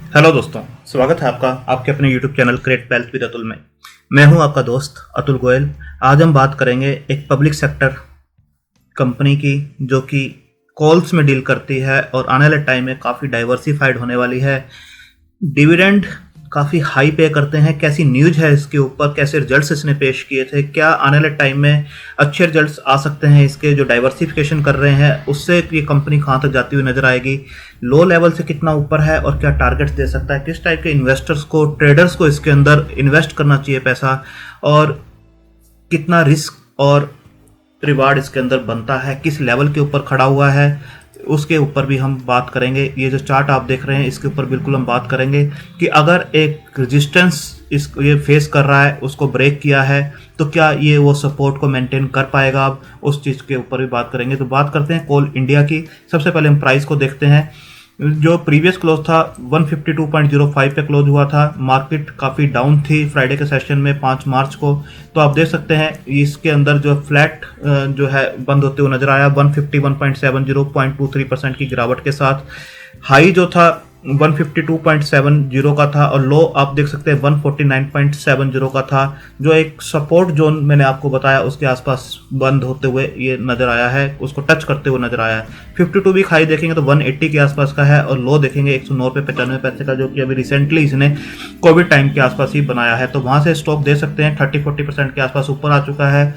Hello दोस्तों, स्वागत है आपका आपके अपने YouTube channel create wealth with Atul में। मैं हूं आपका दोस्त अतुल गोयल। आज हम बात करेंगे एक पब्लिक सेक्टर कंपनी की जो कि कॉल्स में डील करती है और आने वाले टाइम में काफ़ी डाइवर्सिफाइड होने वाली है। डिविडेंड काफ़ी हाई पे करते हैं। कैसी न्यूज है इसके ऊपर, कैसे रिजल्ट्स इसने पेश किए थे, क्या आने वाले टाइम में अच्छे रिजल्ट्स आ सकते हैं इसके, जो डाइवर्सिफिकेशन कर रहे हैं उससे ये कंपनी कहाँ तक जाती हुई नजर आएगी, लो लेवल से कितना ऊपर है और क्या टारगेट्स दे सकता है, किस टाइप के इन्वेस्टर्स को, ट्रेडर्स को इसके अंदर इन्वेस्ट करना चाहिए पैसा, और कितना रिस्क और रिवार्ड इसके अंदर बनता है, किस लेवल के ऊपर खड़ा हुआ है, उसके ऊपर भी हम बात करेंगे। ये जो चार्ट आप देख रहे हैं इसके ऊपर बिल्कुल हम बात करेंगे कि अगर एक रेजिस्टेंस ये फेस कर रहा है, उसको ब्रेक किया है, तो क्या ये वो सपोर्ट को मेंटेन कर पाएगा। अब उस चीज़ के ऊपर भी बात करेंगे। तो बात करते हैं कोल इंडिया की। सबसे पहले हम प्राइस को देखते हैं। जो प्रीवियस क्लोज था 152.05 पे क्लोज हुआ था। मार्केट काफ़ी डाउन थी फ्राइडे के सेशन में 5 मार्च को। तो आप देख सकते हैं इसके अंदर जो फ्लैट जो है बंद होते हुए नजर आया 151.70 की गिरावट के साथ। हाई जो था 152.70 का था और लो आप देख सकते हैं 149.70 का था, जो एक सपोर्ट जोन मैंने आपको बताया उसके आसपास बंद होते हुए ये नजर आया है, उसको टच करते हुए नजर आया है। 52 वीक हाई देखेंगे तो 180 के आसपास का है और लो देखेंगे 109.95 का, जो कि अभी रिसेंटली इसने कोविड टाइम के आसपास ही बनाया है। तो वहां से स्टॉक दे सकते हैं 30-40% के आसपास ऊपर आ चुका है।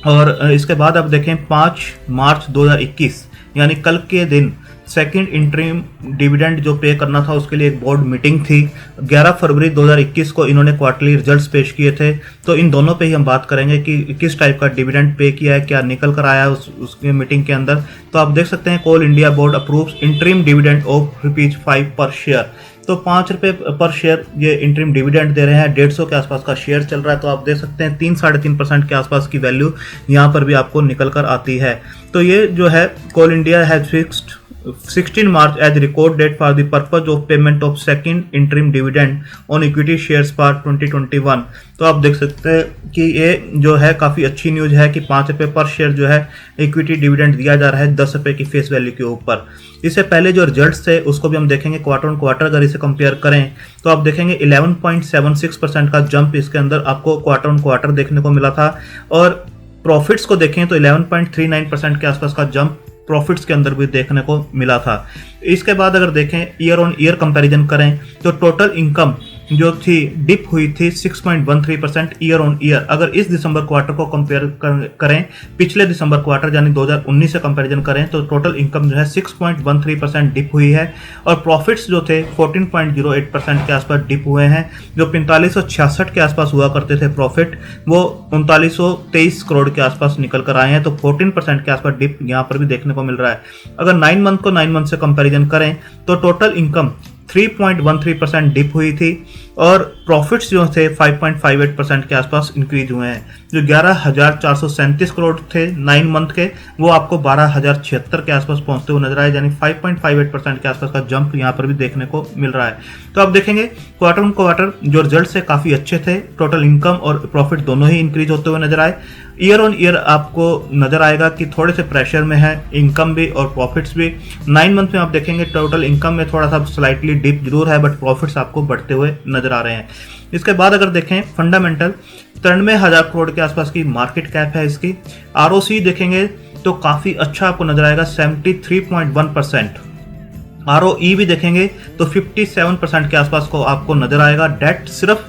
और इसके बाद आप देखें 5 मार्च 2021 यानी कल के दिन सेकंड इंटरिम डिविडेंड जो पे करना था उसके लिए एक बोर्ड मीटिंग थी। 11 फरवरी 2021 को इन्होंने क्वार्टरली रिजल्ट्स पेश किए थे। तो इन दोनों पे ही हम बात करेंगे कि किस टाइप का डिविडेंड पे किया है, क्या निकल कर आया है उसके मीटिंग के अंदर। तो आप देख सकते हैं Coal India board approves interim dividend of ₹5 per share. तो ₹5 पर शेयर ये इंटरिम डिविडेंड दे रहे हैं। 150 के आसपास का शेयर चल रहा है। तो आप देख सकते हैं 3-3.5% के आसपास की वैल्यू यहाँ पर भी आपको निकल कर आती है। तो ये जो है Coal India has fixed 16 March as record date for the purpose of payment of second interim dividend on equity shares for 2021। तो आप देख सकते हैं कि ये जो है काफ़ी अच्छी न्यूज़ है कि ₹5 पर शेयर जो है इक्विटी डिविडेंड दिया जा रहा है ₹10 की फेस वैल्यू के ऊपर। इससे पहले जो रिजल्ट्स थे उसको भी हम देखेंगे क्वार्टर ऑन क्वार्टर। अगर इसे कंपेयर करें तो आप देखेंगे 11.76% का जंप इसके अंदर आपको क्वार्टर ऑन क्वार्टर देखने को मिला था। और प्रॉफिट्स को देखें तो 11.39% के आसपास का जंप प्रॉफिट्स के अंदर भी देखने को मिला था। इसके बाद अगर देखें ईयर ऑन ईयर कंपैरिजन करें तो टोटल इनकम जो थी डिप हुई थी 6.13% ईयर ऑन ईयर। अगर इस दिसंबर क्वार्टर को कंपेयर करें पिछले दिसंबर क्वार्टर यानी 2019 से कंपैरिजन करें तो टोटल इनकम जो है 6.13% डिप हुई है। और प्रॉफिट्स जो थे 14.08% के आसपास डिप हुए हैं। जो 4566 के आसपास हुआ करते थे प्रॉफिट, वो 3923 करोड़ के आसपास निकल कर आए हैं। तो 14% के आसपास डिप यहाँ पर भी देखने को मिल रहा है। अगर 9 मंथ को 9 मंथ से कंपैरिजन करें तो टोटल इनकम 3.13% डिप हुई थी और प्रॉफिट्स जो थे 5.58% के आसपास इंक्रीज हुए हैं। जो 11,437 करोड़ थे 9 मंथ के, वो आपको 12,076 के आसपास पहुंचते हुए नजर आए, यानी 5.58% के आसपास का जंप यहाँ पर भी देखने को मिल रहा है। तो आप देखेंगे क्वार्टर ऑन क्वार्टर जो रिजल्ट है काफ़ी अच्छे थे। टोटल इनकम और प्रॉफिट दोनों ही इंक्रीज होते हुए नजर आए। ईयर ऑन ईयर आपको नजर आएगा कि थोड़े से प्रेशर में है इनकम भी और प्रॉफिट्स भी। 9 मंथ में आप देखेंगे टोटल इनकम में थोड़ा सा स्लाइटली डिप जरूर है, बट प्रॉफिट्स आपको बढ़ते हुए नजर आ रहे हैं। इसके बाद अगर देखें फंडामेंटल 93,000 करोड़ के आसपास की मार्केट कैप है इसकी। आरओसी देखेंगे तो काफी अच्छा आपको नजर आएगा 73.1%। आरओई भी देखेंगे तो 57% के आसपास को आपको नजर आएगा। डेट सिर्फ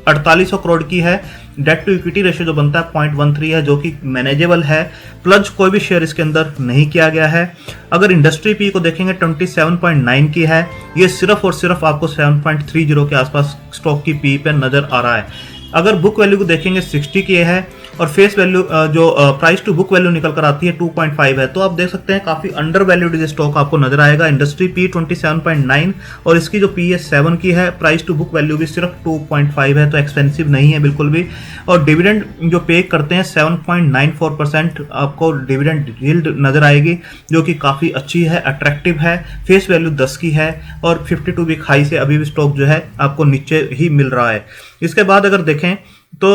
4800 करोड़ की है। डेट टू इक्विटी रेशियो जो बनता है 0.13 है, जो कि मैनेजेबल है। प्लज कोई भी शेयर इसके अंदर नहीं किया गया है। अगर इंडस्ट्री पी को देखेंगे 27.9 की है। ये सिर्फ और सिर्फ आपको 7.30 के आसपास स्टॉक की पी पे नजर आ रहा है। अगर बुक वैल्यू को देखेंगे 60 की है और फेस वैल्यू जो प्राइस टू बुक वैल्यू निकल कर आती है 2.5 है। तो आप देख सकते हैं काफी अंडर वैल्यूड स्टॉक आपको नजर आएगा। इंडस्ट्री पी 27.9 और इसकी जो पी है 7 की है। प्राइस टू बुक वैल्यू भी सिर्फ 2.5 है, तो एक्सपेंसिव नहीं है बिल्कुल भी। और डिविडेंड जो पे करते हैं 7.94% आपको डिविडेंड यील्ड नजर आएगी, जो कि काफी अच्छी है, अट्रैक्टिव है। फेस वैल्यू 10 की है और 52 वीक हाई से अभी भी स्टॉक जो है आपको नीचे ही मिल रहा है। इसके बाद अगर देखें तो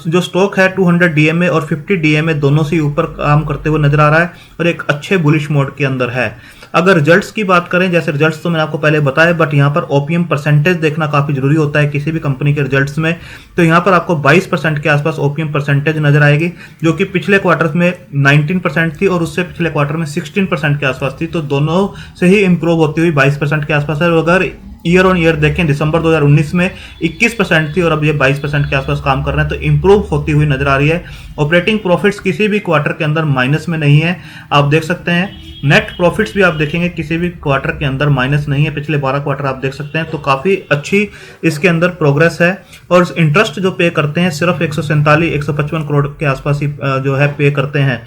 जो स्टॉक है 200 डीएमए और 50 डीएमए दोनों से ऊपर काम करते हुए नजर आ रहा है और एक अच्छे बुलिश मोड के अंदर है। अगर रिजल्ट्स की बात करें, जैसे रिजल्ट्स तो मैंने आपको पहले बताया, बट यहाँ पर ओपीएम परसेंटेज देखना काफ़ी जरूरी होता है किसी भी कंपनी के रिजल्ट्स में। तो यहाँ पर आपको 22% के आसपास ओपीएम परसेंटेज नजर आएगी, जो कि पिछले क्वार्टर में 19% थी और उससे पिछले क्वार्टर में 16% के आसपास थी। तो दोनों से ही इंप्रूव होती हुई 22% के आसपास है। अगर ईयर ऑन ईयर देखें, दिसंबर 2019 में 21% थी और अब ये 22% के आसपास काम कर रहे हैं, तो इंप्रूव होती हुई नजर आ रही है। ऑपरेटिंग प्रॉफिट्स किसी भी क्वार्टर के अंदर माइनस में नहीं है, आप देख सकते हैं। नेट प्रॉफिट्स भी आप देखेंगे किसी भी क्वार्टर के अंदर माइनस नहीं है, पिछले 12 क्वार्टर आप देख सकते हैं। तो काफ़ी अच्छी इसके अंदर प्रोग्रेस है। और इंटरेस्ट जो पे करते हैं सिर्फ 147-155 करोड़ के आसपास ही जो है पे करते हैं।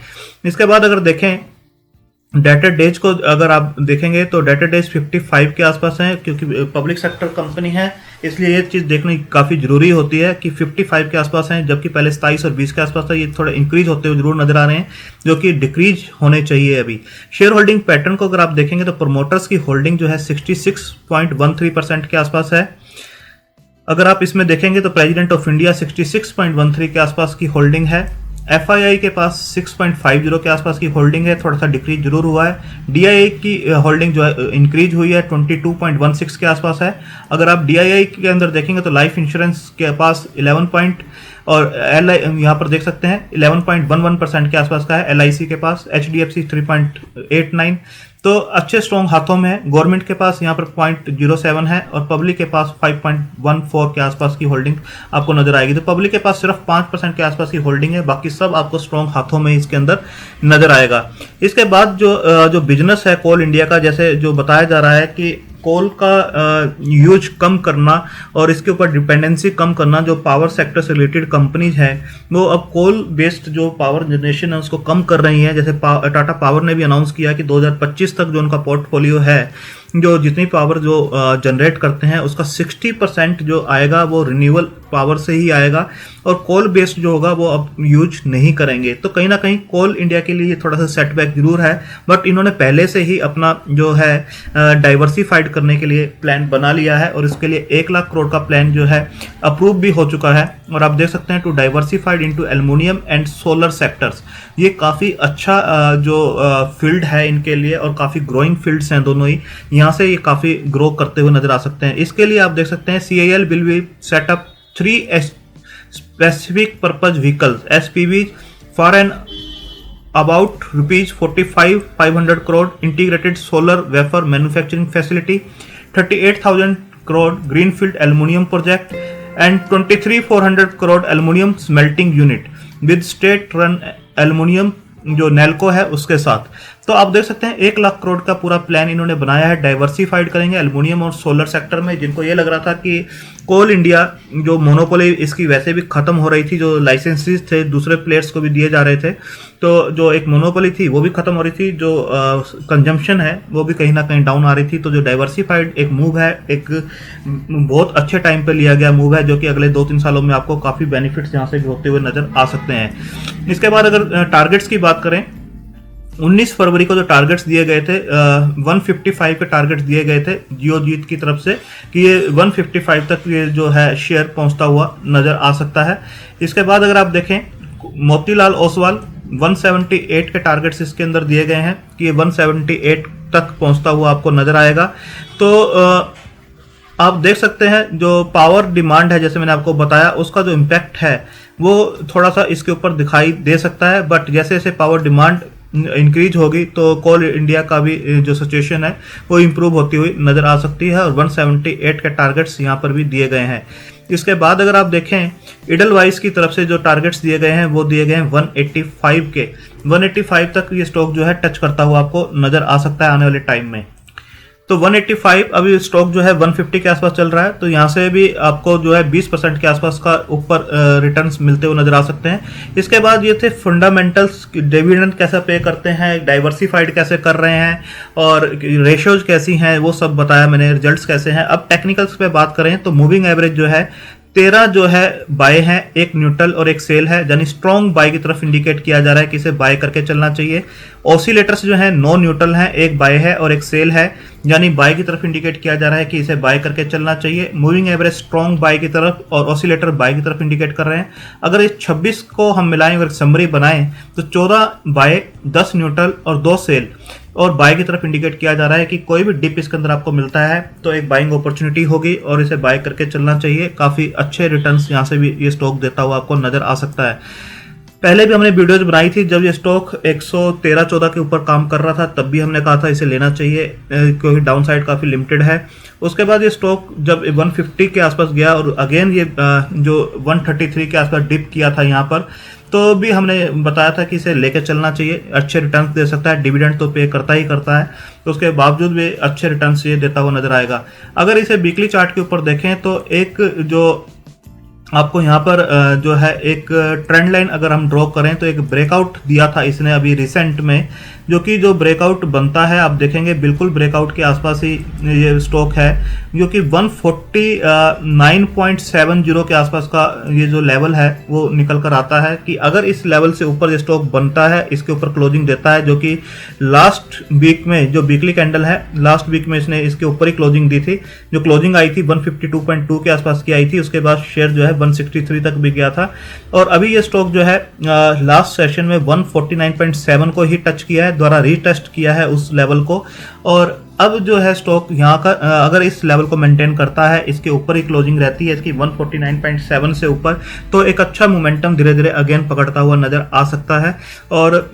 इसके बाद अगर देखें डेटर डेज को, अगर आप देखेंगे तो डेटर डेज 55 के आसपास हैं, क्योंकि पब्लिक सेक्टर कंपनी है इसलिए ये चीज़ देखनी काफ़ी जरूरी होती है कि 55 के आसपास हैं, जबकि पहले 27 और 20 के आसपास था। ये थोड़ा इंक्रीज होते हुए जरूर नजर आ रहे हैं, जो कि डिक्रीज होने चाहिए अभी। शेयर होल्डिंग पैटर्न को अगर आप देखेंगे तो प्रमोटर्स की होल्डिंग जो है 66.13% के आसपास है। अगर आप इसमें देखेंगे तो प्रेसिडेंट ऑफ इंडिया 66.13 के आसपास की होल्डिंग है। एफआईआई के पास 6.50 के आसपास की होल्डिंग है, थोड़ा सा डिक्रीज जरूर हुआ है। डीआईआई की होल्डिंग जो है इंक्रीज हुई है, 22.16 के आसपास है। अगर आप डीआईआई के अंदर देखेंगे तो लाइफ इंश्योरेंस के पास 11 और एल यहाँ पर देख सकते हैं 11.11% के आसपास का है। एलआईसी के पास, एचडीएफसी 3.89, तो अच्छे स्ट्रॉन्ग हाथों में है। गवर्नमेंट के पास यहाँ पर 0.07 है और पब्लिक के पास 5.14 के आसपास की होल्डिंग आपको नजर आएगी। तो पब्लिक के पास सिर्फ 5% के आसपास की होल्डिंग है, बाकी सब आपको स्ट्रॉन्ग हाथों में इसके अंदर नजर आएगा। इसके बाद जो बिजनेस है कोल इंडिया का, जैसे जो बताया जा रहा है कि कोल का यूज कम करना और इसके ऊपर डिपेंडेंसी कम करना, जो पावर सेक्टर से रिलेटेड कंपनीज हैं वो अब कोल बेस्ड जो पावर जनरेशन है उसको कम कर रही हैं। जैसे टाटा पावर ने भी अनाउंस किया कि 2025 तक जो उनका पोर्टफोलियो है, जो जितनी पावर जो जनरेट करते हैं उसका 60% जो आएगा वो रिन्यूएबल पावर से ही आएगा और कोल बेस्ड जो होगा वो अब यूज नहीं करेंगे। तो कहीं ना कहीं कोल इंडिया के लिए थोड़ा सा सेटबैक जरूर है, बट इन्होंने पहले से ही अपना जो है डाइवर्सिफाइड करने के लिए प्लान बना लिया है और इसके लिए 1 लाख करोड़ का प्लान जो है अप्रूव भी हो चुका है। और आप देख सकते हैं to diversified into aluminium and solar sectors, ये काफ़ी अच्छा जो फील्ड है इनके लिए और काफ़ी ग्रोइंग फील्ड्स हैं दोनों ही, यहाँ से ये काफ़ी ग्रो करते हुए नजर आ सकते हैं। इसके लिए आप देख सकते हैं CIL will be set up 3 specific purpose vehicles SPV for an about ₹45,500 crore integrated solar wafer manufacturing facility, 38,000 crore greenfield aluminium project and 23,400 crore aluminium smelting unit with state run aluminium जो नेल्को है उसके साथ। तो आप देख सकते हैं 1 लाख करोड़ का पूरा प्लान इन्होंने बनाया है। डाइवर्सिफाइड करेंगे एल्युमिनियम और सोलर सेक्टर में, जिनको ये लग रहा था कि कोल इंडिया जो मोनोपोली इसकी वैसे भी खत्म हो रही थी, जो लाइसेंसेस थे दूसरे प्लेयर्स को भी दिए जा रहे थे, तो जो एक मोनोपोली थी वो भी खत्म हो रही थी, जो कंजम्पशन है वो भी कहीं ना कहीं डाउन आ रही थी। तो जो डाइवर्सिफाइड एक मूव है, एक बहुत अच्छे टाइम पे लिया गया मूव है, जो कि अगले 2-3 सालों में आपको काफ़ी बेनिफिट्स यहाँ से भी होते हुए नजर आ सकते हैं। इसके बाद अगर टारगेट्स की बात करें, 19 फरवरी को जो टारगेट्स दिए गए थे 155 के टारगेट्स दिए गए थे जियोजीत की तरफ से कि ये 155 तक ये जो है शेयर पहुंचता हुआ नजर आ सकता है। इसके बाद अगर आप देखें मोतीलाल ओसवाल 178 के टारगेट्स इसके अंदर दिए गए हैं कि ये 178 तक पहुंचता हुआ आपको नजर आएगा। तो आप देख सकते हैं जो पावर डिमांड है, जैसे मैंने आपको बताया, उसका जो इम्पैक्ट है वो थोड़ा सा इसके ऊपर दिखाई दे सकता है, बट जैसे जैसे पावर डिमांड इंक्रीज होगी तो कोल इंडिया का भी जो सिचुएशन है वो इंप्रूव होती हुई नजर आ सकती है और 178 के टारगेट्स यहाँ पर भी दिए गए हैं। इसके बाद अगर आप देखें इडलवाइस की तरफ से जो टारगेट्स दिए गए हैं वो दिए गए हैं 185 के, 185 तक ये स्टॉक जो है टच करता हुआ आपको नजर आ सकता है आने वाले टाइम में। तो 185 अभी स्टॉक जो है 150 के आसपास चल रहा है, तो यहाँ से भी आपको जो है 20% के आसपास का ऊपर रिटर्न्स मिलते हुए नजर आ सकते हैं। इसके बाद ये थे फंडामेंटल्स, डिविडेंड कैसे पे करते हैं, डाइवर्सिफाइड कैसे कर रहे हैं और रेशियोज कैसी हैं वो सब बताया मैंने, रिजल्ट्स कैसे हैं। अब टेक्निकल्स पे बात करें तो मूविंग एवरेज जो है 13 जो है बाय है, एक न्यूट्रल और एक सेल है, यानी स्ट्रॉन्ग बाय की तरफ इंडिकेट किया जा रहा है कि इसे बाय करके चलना चाहिए। ऑसिलेटर्स जो है 9 न्यूट्रल है, एक बाय है और एक सेल है, यानी बाय की तरफ इंडिकेट किया जा रहा है कि इसे बाय करके चलना चाहिए। मूविंग एवरेज स्ट्रॉन्ग बाय की तरफ और ऑसिलेटर बाय की तरफ इंडिकेट कर रहे हैं। अगर इस 26 को हम मिलाएं और समरी बनाएं तो 14 बाय, 10 न्यूट्रल और 2 सेल और बाय की तरफ इंडिकेट किया जा रहा है कि कोई भी डिप इसके अंदर आपको मिलता है तो एक बाइंग अपॉर्चुनिटी होगी और इसे बाय करके चलना चाहिए। काफ़ी अच्छे रिटर्न्स यहाँ से भी ये स्टॉक देता हुआ आपको नज़र आ सकता है। पहले भी हमने वीडियोज बनाई थी जब ये स्टॉक 113-14 के ऊपर काम कर रहा था, तब भी हमने कहा था इसे लेना चाहिए क्योंकि डाउन साइड काफ़ी लिमिटेड है। उसके बाद ये स्टॉक जब 150 के आसपास गया और अगेन ये जो 133 के आसपास डिप किया था यहाँ पर, तो भी हमने बताया था कि इसे लेके चलना चाहिए, अच्छे रिटर्न्स दे सकता है, डिविडेंड तो पे करता ही करता है, तो उसके बावजूद भी अच्छे रिटर्न्स ये देता हुआ नजर आएगा। अगर इसे वीकली चार्ट के ऊपर देखें तो एक जो आपको यहाँ पर जो है एक ट्रेंड लाइन अगर हम ड्रॉ करें तो एक ब्रेकआउट दिया था इसने अभी रिसेंट में, जो कि जो ब्रेकआउट बनता है आप देखेंगे बिल्कुल ब्रेकआउट के आसपास ही ये स्टॉक है, जो कि 149.70 के आसपास का ये जो लेवल है वो निकल कर आता है कि अगर इस लेवल से ऊपर ये स्टॉक बनता है, इसके ऊपर क्लोजिंग देता है, जो कि लास्ट वीक में जो वीकली कैंडल है लास्ट वीक में इसने इसके ऊपर ही क्लोजिंग दी थी, जो क्लोजिंग आई थी 152.2 के आसपास की आई थी, उसके बाद शेयर जो है 163 तक भी गया था और अभी ये स्टॉक जो है लास्ट सेशन में 149.7 को ही टच किया है, द्वारा रीटेस्ट किया है उस लेवल को और अब जो है स्टॉक यहाँ का अगर इस लेवल को मेंटेन करता है, इसके ऊपर ही क्लोजिंग रहती है इसकी 149.7 से ऊपर, तो एक अच्छा मोमेंटम धीरे धीरे अगेन पकड़ता हुआ नजर आ सकता है और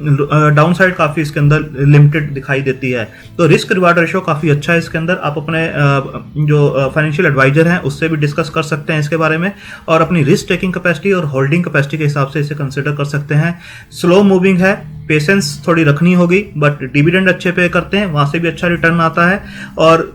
डाउन साइड काफ़ी इसके अंदर लिमिटेड दिखाई देती है। तो रिस्क रिवार्ड रेशियो काफ़ी अच्छा है इसके अंदर। आप अपने जो फाइनेंशियल एडवाइजर हैं उससे भी डिस्कस कर सकते हैं इसके बारे में और अपनी रिस्क टेकिंग कैपेसिटी और होल्डिंग कैपेसिटी के हिसाब से इसे कंसिडर कर सकते हैं। स्लो मूविंग है, पेशेंस थोड़ी रखनी होगी, बट डिविडेंड अच्छे पे करते हैं, वहां से भी अच्छा रिटर्न आता है और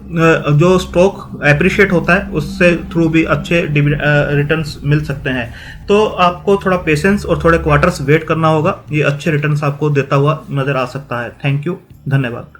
जो स्टॉक एप्रिशिएट होता है उससे थ्रू भी अच्छे रिटर्न्स मिल सकते हैं। तो आपको थोड़ा पेशेंस और थोड़े क्वार्टर्स वेट करना होगा, ये अच्छे रिटर्न्स आपको देता हुआ नजर आ सकता है। थैंक यू, धन्यवाद।